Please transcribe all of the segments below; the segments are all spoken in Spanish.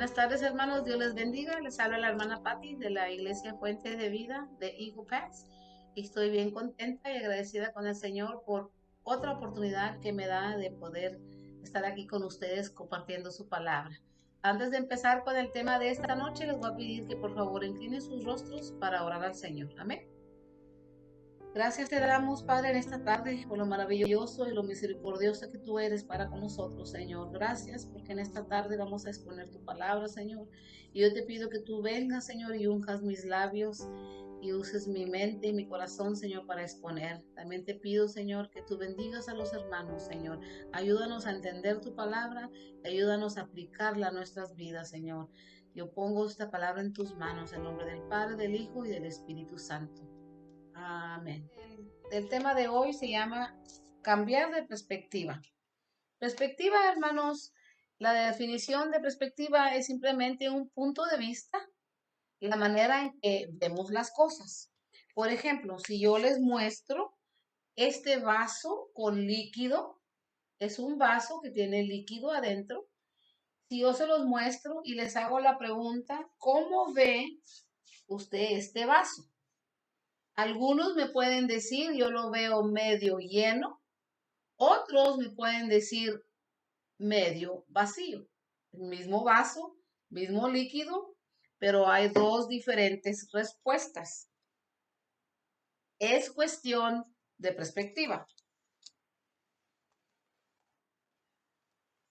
Buenas tardes, hermanos. Dios les bendiga. Les habla la hermana Patti de la Iglesia Fuente de Vida de Eagle Pass. Y estoy bien contenta y agradecida con el Señor por otra oportunidad que me da de poder estar aquí con ustedes compartiendo su palabra. Antes de empezar con el tema de esta noche, les voy a pedir que por favor inclinen sus rostros para orar al Señor. Amén. Gracias te damos, Padre, en esta tarde por lo maravilloso y lo misericordioso que tú eres para con nosotros, Señor. Gracias porque en esta tarde vamos a exponer tu palabra, Señor. Y yo te pido que tú vengas, Señor, y unjas mis labios y uses mi mente y mi corazón, Señor, para exponer. También te pido, Señor, que tú bendigas a los hermanos, Señor. Ayúdanos a entender tu palabra, ayúdanos a aplicarla a nuestras vidas, Señor. Yo pongo esta palabra en tus manos, en nombre del Padre, del Hijo y del Espíritu Santo. Amén. El tema de hoy se llama cambiar de perspectiva. Perspectiva, hermanos, la definición de perspectiva es simplemente un punto de vista, la manera en que vemos las cosas. Por ejemplo, si yo les muestro este vaso con líquido, es un vaso que tiene líquido adentro. Si yo se los muestro y les hago la pregunta, ¿cómo ve usted este vaso? Algunos me pueden decir, yo lo veo medio lleno. Otros me pueden decir medio vacío. El mismo vaso, mismo líquido, pero hay dos diferentes respuestas. Es cuestión de perspectiva.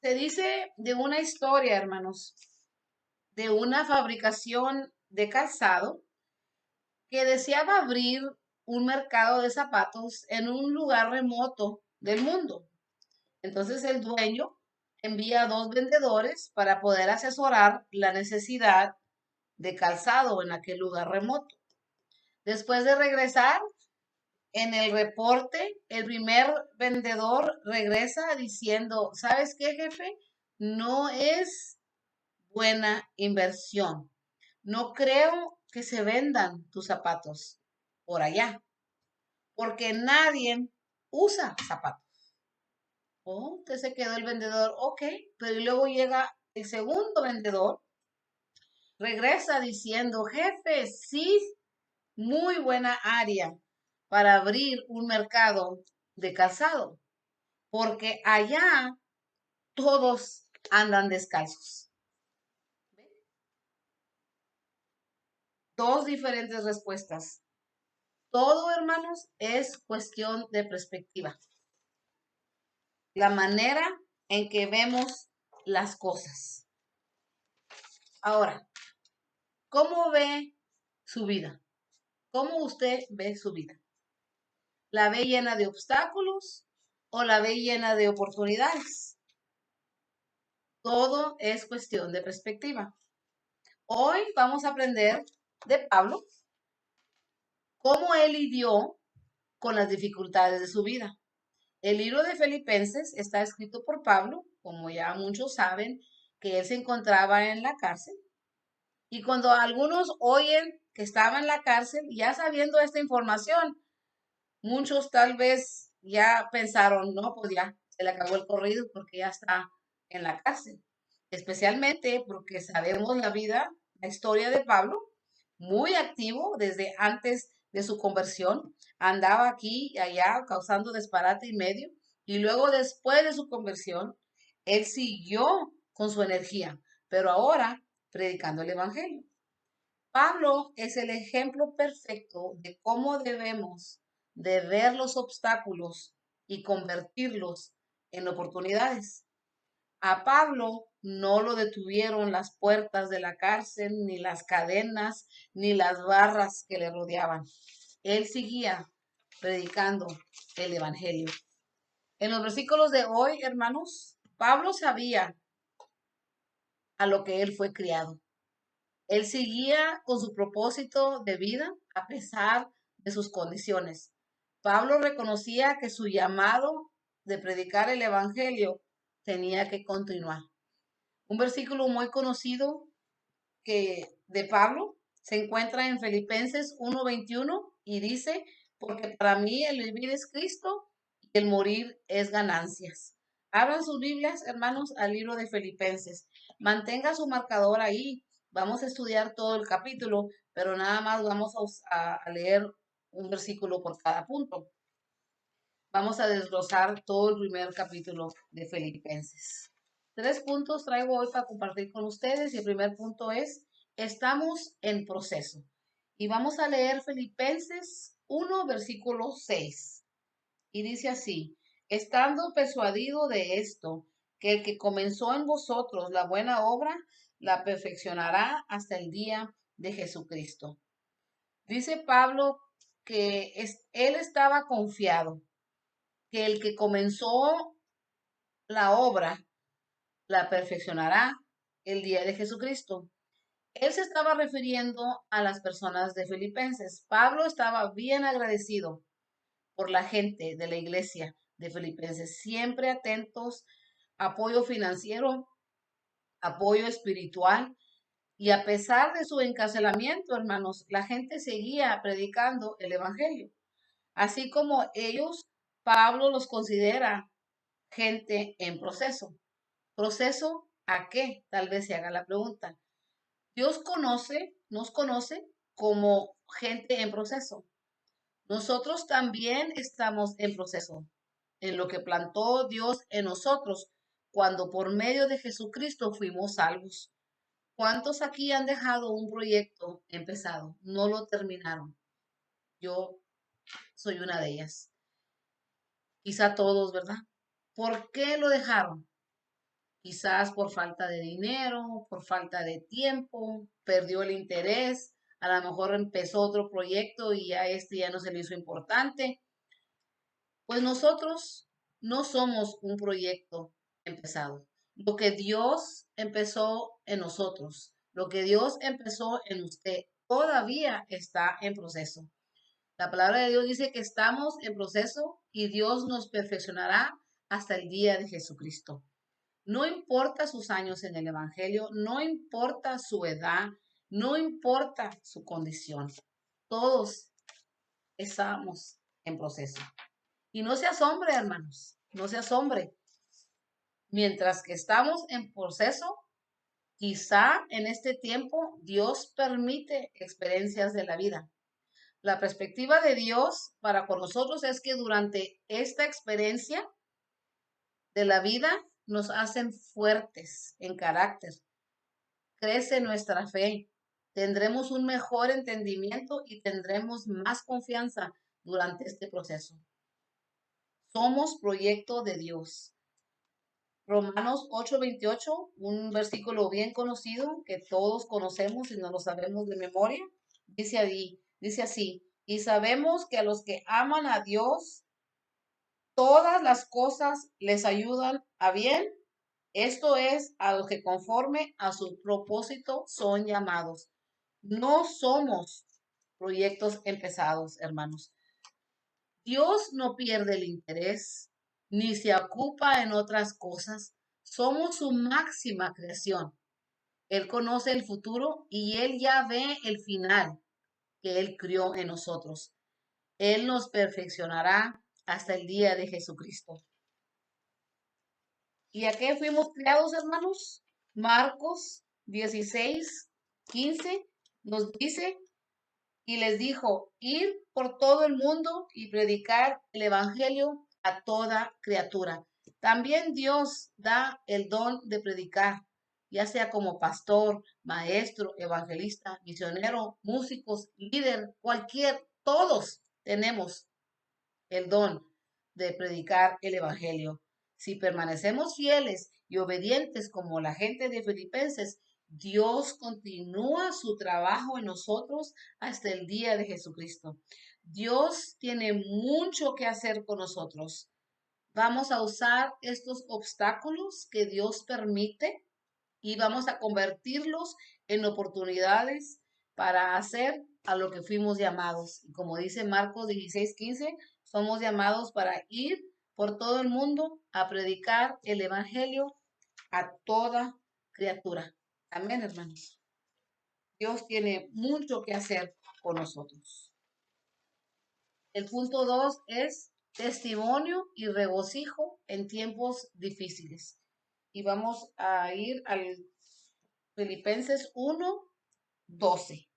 Se dice de una historia, hermanos, de una fabricación de calzado que deseaba abrir un mercado de zapatos en un lugar remoto del mundo. Entonces el dueño envía a dos vendedores para poder asesorar la necesidad de calzado en aquel lugar remoto. Después de regresar, en el reporte, el primer vendedor regresa diciendo, ¿sabes qué, jefe? No es buena inversión. No creo que se vendan tus zapatos por allá, porque nadie usa zapatos. Oh, entonces se quedó el vendedor, ok, pero luego llega el segundo vendedor, regresa diciendo, jefe, sí, muy buena área para abrir un mercado de calzado, porque allá todos andan descalzos. Dos diferentes respuestas. Todo, hermanos, es cuestión de perspectiva. La manera en que vemos las cosas. Ahora, ¿cómo ve su vida? ¿Cómo usted ve su vida? ¿La ve llena de obstáculos o la ve llena de oportunidades? Todo es cuestión de perspectiva. Hoy vamos a aprender de Pablo cómo él lidió con las dificultades de su vida. El libro de Filipenses está escrito por Pablo, como ya muchos saben, que él se encontraba en la cárcel. Y cuando algunos oyen que estaba en la cárcel, ya sabiendo esta información, muchos tal vez ya pensaron, no, pues ya se le acabó el corrido porque ya está en la cárcel. Especialmente porque sabemos la vida, la historia de Pablo, muy activo desde antes de su conversión. Andaba aquí y allá causando disparate y medio. Y luego después de su conversión, él siguió con su energía, pero ahora predicando el Evangelio. Pablo es el ejemplo perfecto de cómo debemos de ver los obstáculos y convertirlos en oportunidades. A Pablo no lo detuvieron las puertas de la cárcel, ni las cadenas, ni las barras que le rodeaban. Él seguía predicando el Evangelio. En los versículos de hoy, hermanos, Pablo sabía a lo que él fue criado. Él seguía con su propósito de vida a pesar de sus condiciones. Pablo reconocía que su llamado de predicar el Evangelio tenía que continuar. Un versículo muy conocido que de Pablo se encuentra en Filipenses 1:21 y dice, porque para mí el vivir es Cristo y el morir es ganancias. Abran sus Biblias, hermanos, al libro de Filipenses. Mantenga su marcador ahí. Vamos a estudiar todo el capítulo, pero nada más vamos a leer un versículo por cada punto. Vamos a desglosar todo el primer capítulo de Filipenses. 3 puntos traigo hoy para compartir con ustedes y el primer punto es, estamos en proceso. Y vamos a leer Filipenses 1, versículo 6. Y dice así, estando persuadido de esto, que el que comenzó en vosotros la buena obra, la perfeccionará hasta el día de Jesucristo. Dice Pablo que él estaba confiado que el que comenzó la obra la perfeccionará el día de Jesucristo. Él se estaba refiriendo a las personas de Filipenses. Pablo estaba bien agradecido por la gente de la iglesia de Filipenses, siempre atentos, apoyo financiero, apoyo espiritual, y a pesar de su encarcelamiento, hermanos, la gente seguía predicando el evangelio. Así como ellos, Pablo los considera gente en proceso. ¿Proceso a qué? Tal vez se haga la pregunta. Dios nos conoce como gente en proceso. Nosotros también estamos en proceso, en lo que plantó Dios en nosotros cuando por medio de Jesucristo fuimos salvos. ¿Cuántos aquí han dejado un proyecto empezado? No lo terminaron. Yo soy una de ellas. Quizá todos, ¿verdad? ¿Por qué lo dejaron? Quizás por falta de dinero, por falta de tiempo, perdió el interés, a lo mejor empezó otro proyecto y a este ya no se le hizo importante. Pues nosotros no somos un proyecto empezado. Lo que Dios empezó en nosotros, lo que Dios empezó en usted, todavía está en proceso. La palabra de Dios dice que estamos en proceso y Dios nos perfeccionará hasta el día de Jesucristo. No importa sus años en el Evangelio, no importa su edad, no importa su condición. Todos estamos en proceso. Y no se asombre, hermanos, no se asombre. Mientras que estamos en proceso, quizá en este tiempo Dios permite experiencias de la vida. La perspectiva de Dios para con nosotros es que durante esta experiencia de la vida nos hacen fuertes en carácter, crece nuestra fe, tendremos un mejor entendimiento y tendremos más confianza durante este proceso. Somos proyecto de Dios. Romanos 8:28, un versículo bien conocido que todos conocemos y no lo sabemos de memoria, dice así, y sabemos que a los que aman a Dios, todas las cosas les ayudan a bien. Esto es, a los que conforme a su propósito son llamados. No somos proyectos empezados, hermanos. Dios no pierde el interés ni se ocupa en otras cosas. Somos su máxima creación. Él conoce el futuro y Él ya ve el final que Él crió en nosotros. Él nos perfeccionará hasta el día de Jesucristo. ¿Y a qué fuimos creados, hermanos? Marcos 16:15 nos dice, y les dijo, ir por todo el mundo y predicar el evangelio a toda criatura. También Dios da el don de predicar, ya sea como pastor, maestro, evangelista, misionero, músicos, líder, todos tenemos el don de predicar el evangelio. Si permanecemos fieles y obedientes como la gente de Filipenses, Dios continúa su trabajo en nosotros hasta el día de Jesucristo. Dios tiene mucho que hacer con nosotros. Vamos a usar estos obstáculos que Dios permite y vamos a convertirlos en oportunidades para hacer a lo que fuimos llamados. Y como dice Marcos 16:15, somos llamados para ir por todo el mundo a predicar el evangelio a toda criatura. Amén, hermanos. Dios tiene mucho que hacer con nosotros. El punto 2 es testimonio y regocijo en tiempos difíciles. Y vamos a ir al Filipenses 1:12.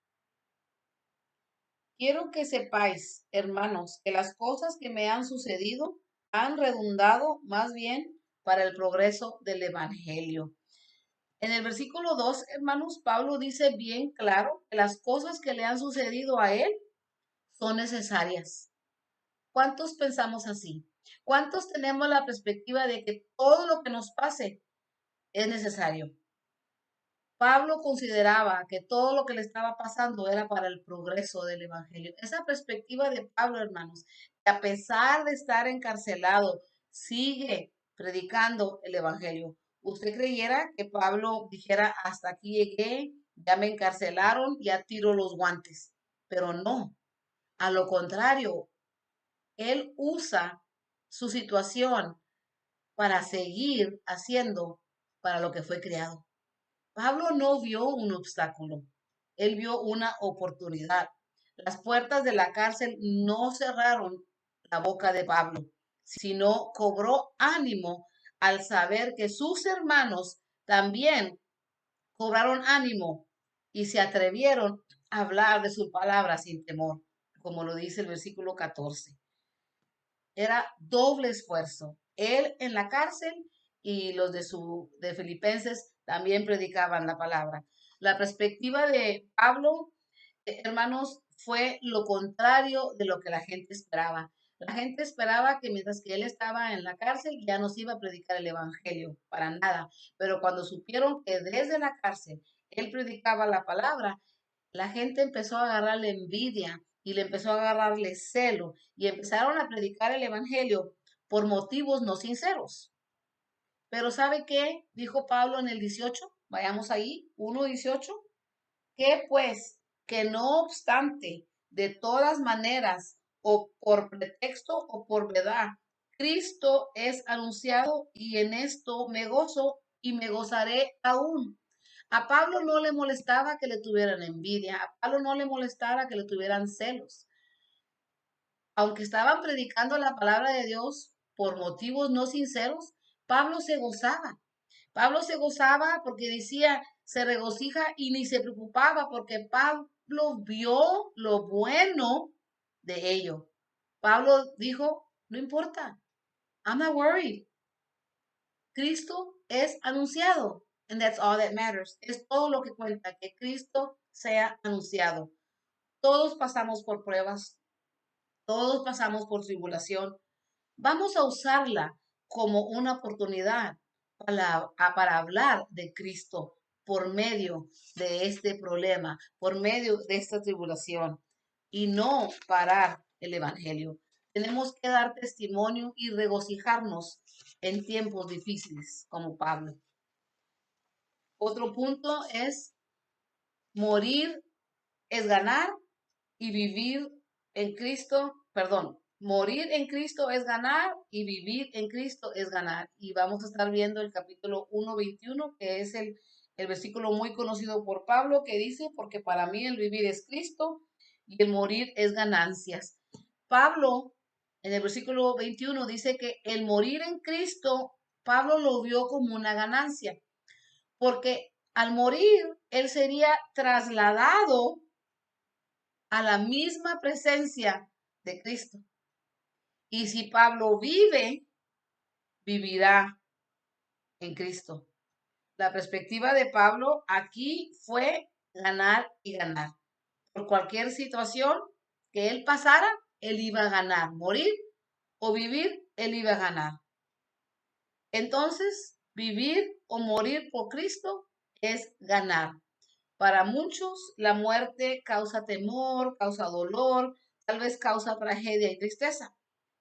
Quiero que sepáis, hermanos, que las cosas que me han sucedido han redundado más bien para el progreso del Evangelio. En el versículo 2, hermanos, Pablo dice bien claro que las cosas que le han sucedido a él son necesarias. ¿Cuántos pensamos así? ¿Cuántos tenemos la perspectiva de que todo lo que nos pase es necesario? Pablo consideraba que todo lo que le estaba pasando era para el progreso del evangelio. Esa perspectiva de Pablo, hermanos, que a pesar de estar encarcelado, sigue predicando el evangelio. ¿Usted creyera que Pablo dijera, hasta aquí llegué, ya me encarcelaron, ya tiro los guantes? Pero no, a lo contrario, él usa su situación para seguir haciendo para lo que fue creado. Pablo no vio un obstáculo, él vio una oportunidad. Las puertas de la cárcel no cerraron la boca de Pablo, sino cobró ánimo al saber que sus hermanos también cobraron ánimo y se atrevieron a hablar de su palabra sin temor, como lo dice el versículo 14. Era doble esfuerzo. Él en la cárcel y los de Filipenses también predicaban la palabra. La perspectiva de Pablo, hermanos, fue lo contrario de lo que la gente esperaba. La gente esperaba que mientras que él estaba en la cárcel ya no se iba a predicar el evangelio, para nada. Pero cuando supieron que desde la cárcel él predicaba la palabra, la gente empezó a agarrarle envidia y le empezó a agarrarle celo y empezaron a predicar el evangelio por motivos no sinceros. Pero ¿sabe qué dijo Pablo en el 18? Vayamos ahí, 1:18. Que pues, que no obstante, de todas maneras, o por pretexto o por verdad, Cristo es anunciado y en esto me gozo y me gozaré aún. A Pablo no le molestaba que le tuvieran envidia, a Pablo no le molestaba que le tuvieran celos. Aunque estaban predicando la palabra de Dios por motivos no sinceros, Pablo se gozaba. Pablo se gozaba porque decía, se regocija y ni se preocupaba porque Pablo vio lo bueno de ello. Pablo dijo, no importa, I'm not worried. Cristo es anunciado. And that's all that matters. Es todo lo que cuenta, que Cristo sea anunciado. Todos pasamos por pruebas, todos pasamos por tribulación. Vamos a usarla como una oportunidad para hablar de Cristo por medio de este problema, por medio de esta tribulación y no parar el Evangelio. Tenemos que dar testimonio y regocijarnos en tiempos difíciles, como Pablo. Otro punto es morir es ganar y vivir en Cristo, perdón, morir en Cristo es ganar y vivir en Cristo es ganar. Y vamos a estar viendo el capítulo 1:21, que es el versículo muy conocido por Pablo, que dice, porque para mí el vivir es Cristo y el morir es ganancias. Pablo, en el versículo 21, dice que el morir en Cristo, Pablo lo vio como una ganancia, porque al morir, él sería trasladado a la misma presencia de Cristo. Y si Pablo vive, vivirá en Cristo. La perspectiva de Pablo aquí fue ganar y ganar. Por cualquier situación que él pasara, él iba a ganar. Morir o vivir, él iba a ganar. Entonces, vivir o morir por Cristo es ganar. Para muchos, la muerte causa temor, causa dolor, tal vez causa tragedia y tristeza.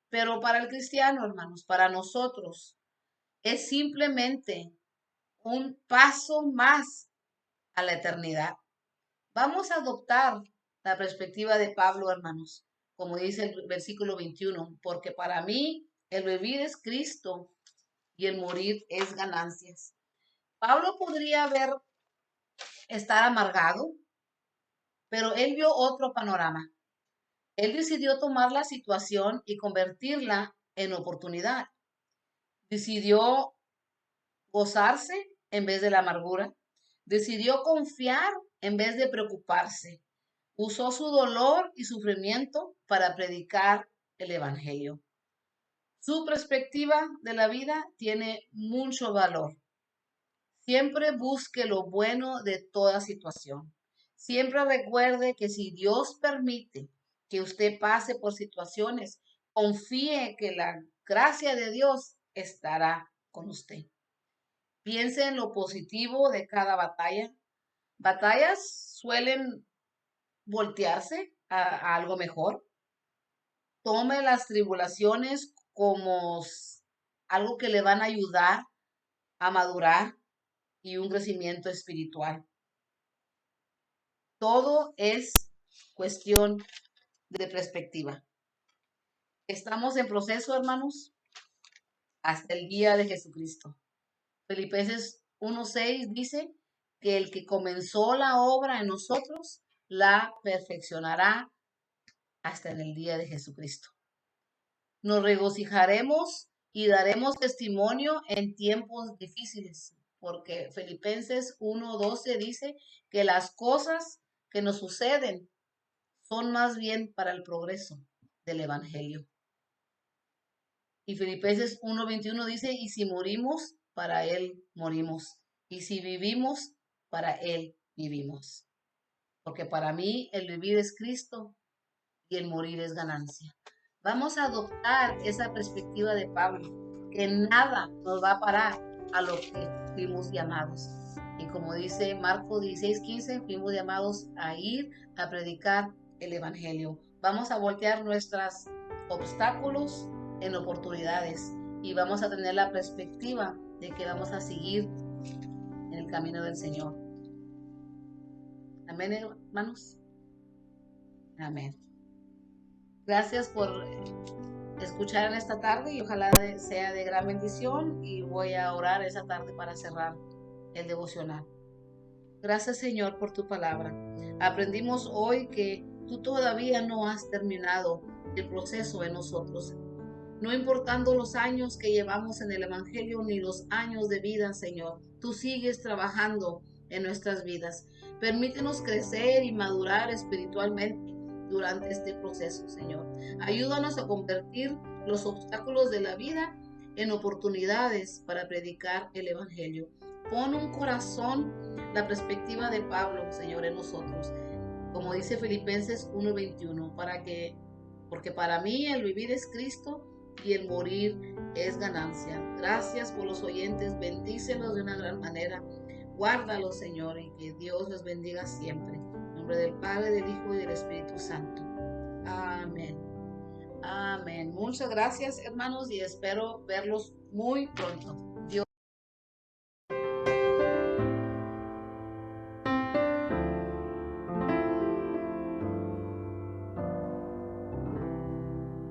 Pero para el cristiano, hermanos, para nosotros, es simplemente un paso más a la eternidad. Vamos a adoptar la perspectiva de Pablo, hermanos, como dice el versículo 21, porque para mí el vivir es Cristo y el morir es ganancias. Pablo podría estar amargado, pero él vio otro panorama. Él decidió tomar la situación y convertirla en oportunidad. Decidió gozarse en vez de la amargura. Decidió confiar en vez de preocuparse. Usó su dolor y sufrimiento para predicar el Evangelio. Su perspectiva de la vida tiene mucho valor. Siempre busque lo bueno de toda situación. Siempre recuerde que si Dios permite que usted pase por situaciones, confíe que la gracia de Dios estará con usted. Piense en lo positivo de cada batalla. Batallas suelen voltearse a algo mejor. Tome las tribulaciones como algo que le van a ayudar a madurar y un crecimiento espiritual. Todo es cuestión de perspectiva. Estamos en proceso, hermanos, hasta el día de Jesucristo. Filipenses 1:6 dice que el que comenzó la obra en nosotros la perfeccionará hasta en el día de Jesucristo. Nos regocijaremos y daremos testimonio en tiempos difíciles, porque Filipenses 1:12 dice que las cosas que nos suceden son más bien para el progreso del Evangelio. Y Filipenses 1:21 dice, y si morimos, para Él morimos. Y si vivimos, para Él vivimos. Porque para mí el vivir es Cristo y el morir es ganancia. Vamos a adoptar esa perspectiva de Pablo, que nada nos va a parar a lo que fuimos llamados. Y como dice Marcos 16:15, fuimos llamados a ir a predicar el Evangelio. Vamos a voltear nuestros obstáculos en oportunidades y vamos a tener la perspectiva de que vamos a seguir en el camino del Señor. Amén, hermanos. Amén. Gracias por escuchar en esta tarde y ojalá sea de gran bendición, y voy a orar esa tarde para cerrar el devocional. Gracias, Señor, por tu palabra. Aprendimos hoy que tú todavía no has terminado el proceso en nosotros. No importando los años que llevamos en el Evangelio ni los años de vida, Señor, tú sigues trabajando en nuestras vidas. Permítenos crecer y madurar espiritualmente durante este proceso, Señor. Ayúdanos a convertir los obstáculos de la vida en oportunidades para predicar el Evangelio. Pon un corazón, la perspectiva de Pablo, Señor, en nosotros. Como dice Filipenses 1:21, porque para mí el vivir es Cristo y el morir es ganancia. Gracias por los oyentes, bendícelos de una gran manera. Guárdalos, Señor, y que Dios los bendiga siempre. En nombre del Padre, del Hijo y del Espíritu Santo. Amén. Amén. Muchas gracias, hermanos, y espero verlos muy pronto.